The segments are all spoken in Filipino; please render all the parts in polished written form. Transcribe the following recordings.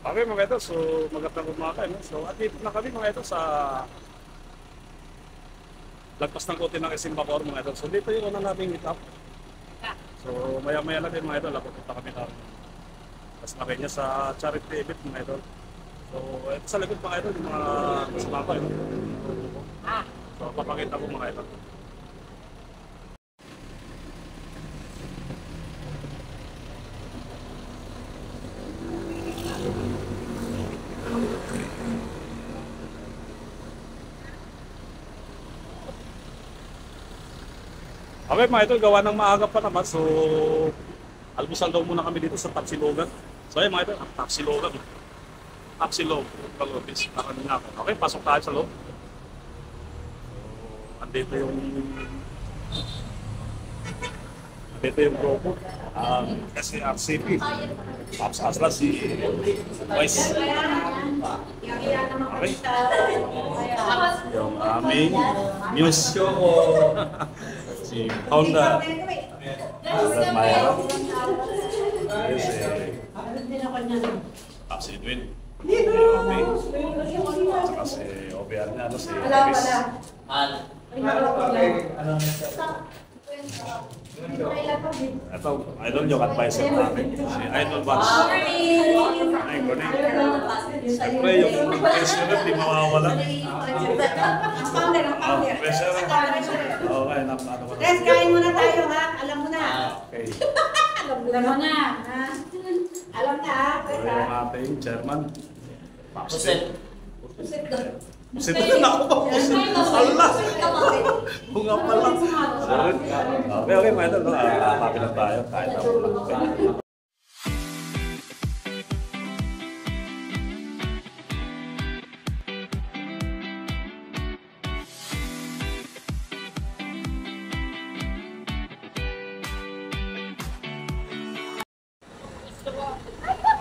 Okay mga ito, so magandang umaga. No? So at dito na kami mga ito sa lagpas ng kote ng Isimbacor mga ito. So dito yung una nating meet up. So maya maya lang din mga ito, lapupunta kami ng Las Marinas sa charity event mga ito. So ito sa likod mga ito, yung mga kasama ito. So papakita ko mga ito. Okay mga ito, gawa ng maaga pa naman. So almusal daw muna kami dito sa Tapsilogan. So ayun mga ito, Tapsilogan. Tapsilog, Palopis, parang nga ako. Okay, pasok tayo sa loob. So andito yung grupo. Kasi RCP. Pops Asla si Vice. Okay. Yung aming Muse. Si Honda. Honda Mayra. Ayun si si Edwin. Okay. Saka si OBR niya, si Chris. Ito, idol yung advisor namin. Si Idol Vance. Ay, kuning. Siyempre, yung pressure di mawawala. Pressure. Okay, napano ko. Tres, kain muna tayo ha. Alam mo na. Okay. Alam mo na. Ha? Alam na ha. So, yung ating chairman. Pusit. Pusit na ako ba? Pusit na pala. Bunga pala. Okay, mga idol. Happy lang tayo. Kahit ako lang.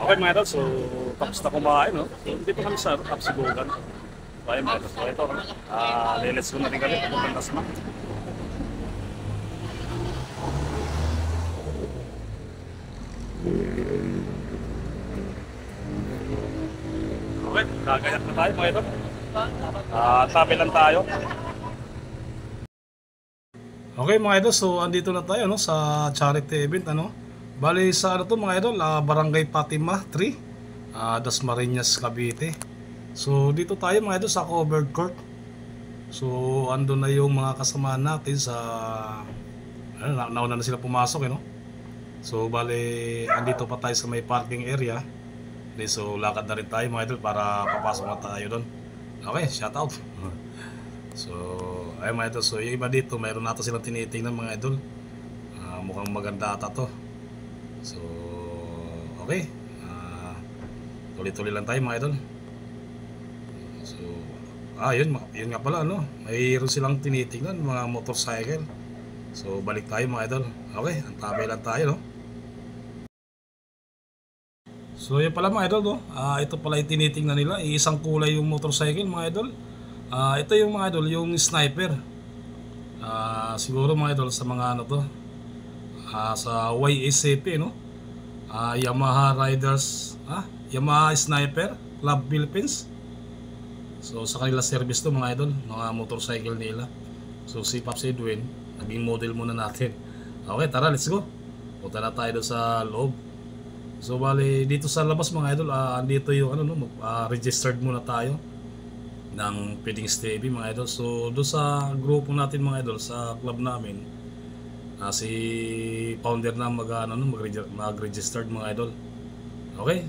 Okay mga idol, so tapos na kumain, no? So dito kami sa Tapsilogan. So ayun mga idol, so ito, lilis ko na rin kami papuntang Dasma. Okay, kagayak na tayo mga idol. Tabi lang tayo. Okay mga idol, so andito na tayo no, sa charity event ano. Bali sa ano to mga idol, Barangay Fatima 3, Dasmariñas, Cavite. So dito tayo mga idol sa covered court. So ando na yung mga kasama natin sa nauna na sila pumasok no. So bali andito pa tayo sa may parking area. So lakad na rin tayo mga idol para papasok na tayo doon. Okay, shout out. So ay mga idol, so yung iba dito mayroon natin silang tinitingnan mga idol. Mukhang maganda ata to. So, okay. Tuloy-tuloy lang tayo mga idol. So, yun nga pala ano. Mayroon silang tinitingnan mga motorcycle. So, balik tayo mga idol. Okay, antabay lang tayo no. So, yun pala mga idol no. Ito pala yung tinitingnan nila. Isang kulay yung motorcycle mga idol. Ito yung mga idol, yung sniper. Siguro mga idol sa mga ano to. Sa YSCP no, Yamaha Riders, Yamaha Sniper Club Philippines. So sa kanila service to mga idol, mga motorcycle nila. So si Pops Edwin, naging model muna natin. Okay, tara, let's go. Punta na tayo doon sa loob. So bali dito sa labas mga idol, andito yung ano no, registered muna tayo ng Feeding Stevie mga idol. So doon sa grupo natin mga idol, sa club namin, si founder na mag-registered mga idol. Okay,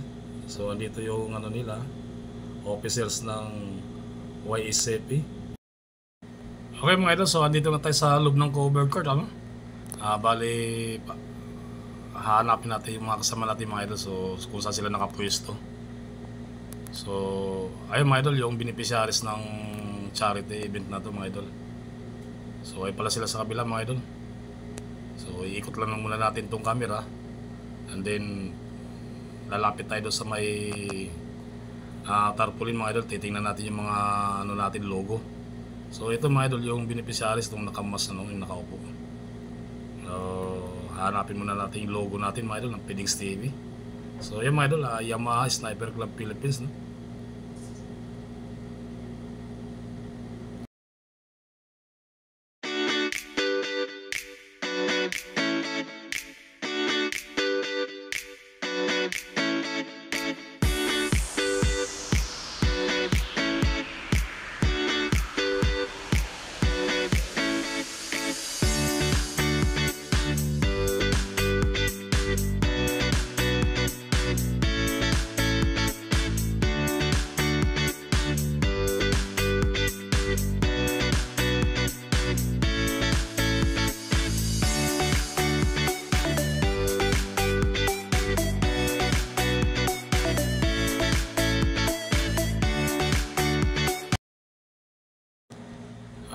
so andito yung ano nila, officers ng YSCP. Okay mga idol, so andito na tayo sa loob ng covered court ano. Bali hahanapin natin yung mga kasama natin mga idol, so kung saan sila nakapwesto. So ayun mga idol, yung beneficiaries ng charity event na to mga idol. So ay pala sila sa kabila mga idol. So iikot lang muna natin tong camera, and then lalapit tayo doon sa may tarpaulin mga idol. Titingnan natin yung mga ano natin logo. So ito mga idol yung beneficiaries nung nakamas yung nakaupo. So hanapin muna natin yung logo natin mga idol ng Feeding Stevie. So yan mga idol, Yamaha Sniper Club Philippines, no?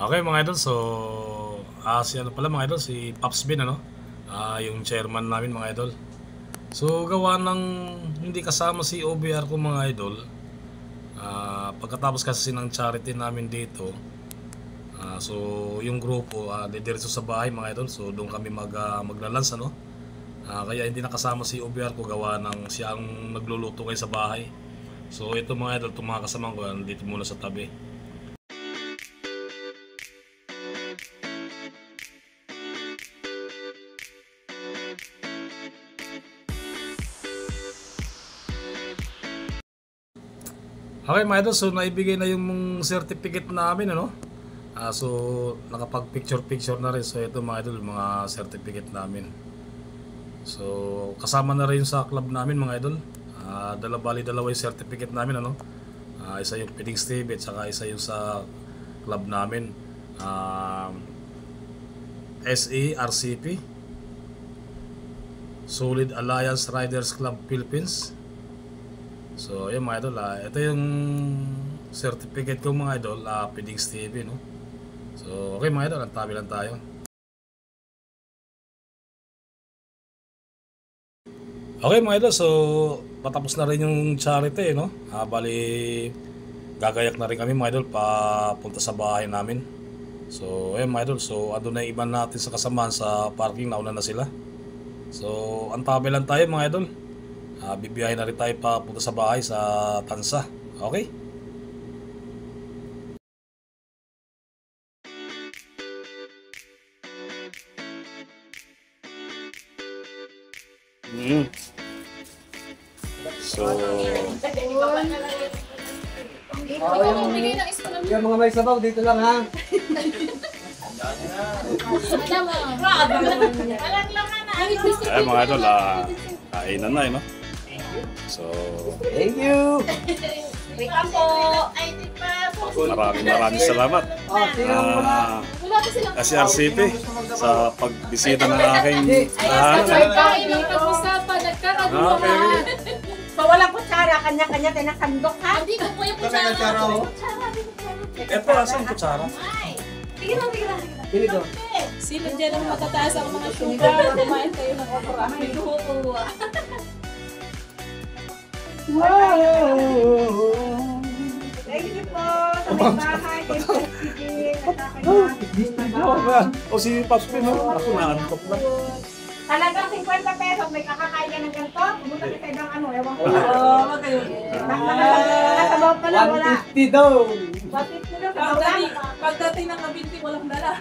Okay mga idol, so si ano pala mga idol, si Pops Bin, ano? Yung chairman namin mga idol. So gawa ng hindi kasama si OBR ko mga idol, pagkatapos kasi ng charity namin dito, so yung grupo didiretso sa bahay mga idol, so doon kami maglalans, ano? Kaya hindi nakasama si OBR ko gawa ng siya ang nagluluto kayo sa bahay. So ito mga idol, itong mga kasama ko dito muna sa tabi. Okay mga idol, so naibigay na yung certificate namin, ano? So nakapag-picture na rin. So ito mga idol, mga certificate namin. So kasama na rin sa club namin mga idol. Dalawa yung certificate namin, ano? Isa yung Piddings TV at saka isa yung sa club namin, SARCP, Solid Alliance Riders Club Philippines. So yun mga idol, ito yung certificate ko mga idol, Piddings TV, no? So okay mga idol, ang tabi lang tayo. Okay mga idol, so patapos na rin yung charity, no? Bali gagayak na rin kami mga idol papunta sa bahay namin. So ayun mga idol, so ando na yung iba natin sa kasamahan sa parking, nauna na sila. So ang tabi lang tayo mga idol. Bibiyahin na rin tayo papunta sa bahay sa Tansa. Okay? So Yung mga may sabaw dito lang ha. ayun mga idol, kainan na no? So Thank you. Welcome po. maraming salamat kasi RCP sa pagbisita ng aking Walang kutsara, kanya-kanya tayo nakandok ha? Hindi ko po yung kutsara. Eto, asan yung kutsara? Sige lang. Pili ko. Sino dyan ang matataas ang mga sugar? Kumain kayo ng okra. Thank you po sa may bahay. O si Pops Pin, no? Ako naantok na. Talagang 50 pesos, may kakakain ka ng ganito. Pumunta ka sa ibang ano, ewan ko. Nakasabaw pa lang, wala. 150 daw. 150 daw, sabaw lang. Pagdating ng kabinti, walang dala.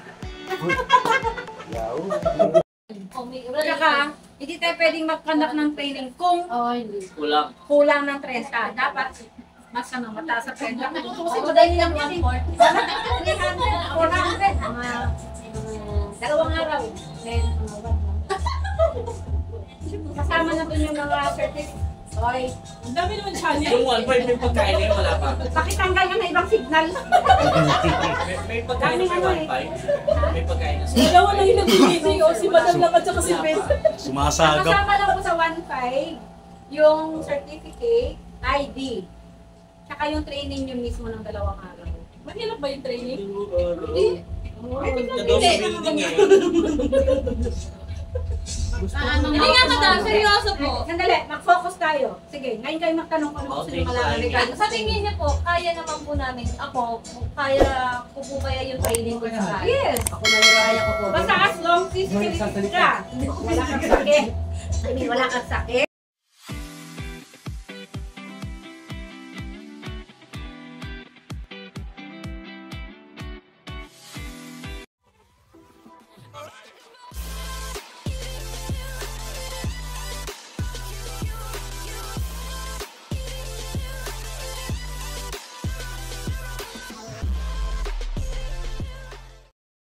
Saka, hindi tayo pwedeng mag-conduct ng training kung kulang ng 30. Dapat mas mataas sa 30. Kasi madali lang yan. 300, 400. Dalawang araw. Then, kasama na dun yung mga certificate. Oy. Ang dami naman challenge. Yung 1.5 may pagkain na wala pa. Pakitanggal ka na ibang signal. May pagkain na sa 1.5. May pagkain na sa Dalawa na yung nag-meeting o si Madam lang at saka si Ben. Sumasagap. Kasama lang po sa 1.5 yung certificate, ID. Tsaka yung training nyo mismo ng 2 araw. Mahirap ba yung training? Hindi. daw sa building eh. Hindi nga madam, seryoso po. Sandali, mag-focus tayo. Sige, ngayon kayo magtanong kung ano gusto nyo malaman. Sa tingin niyo po, kaya naman po namin, ako, kaya ko po kaya yung training ko sa Yes. Ako na kaya ko po. Basta as long physically fit ka. Wala kang sakit. I mean, wala kang sakit.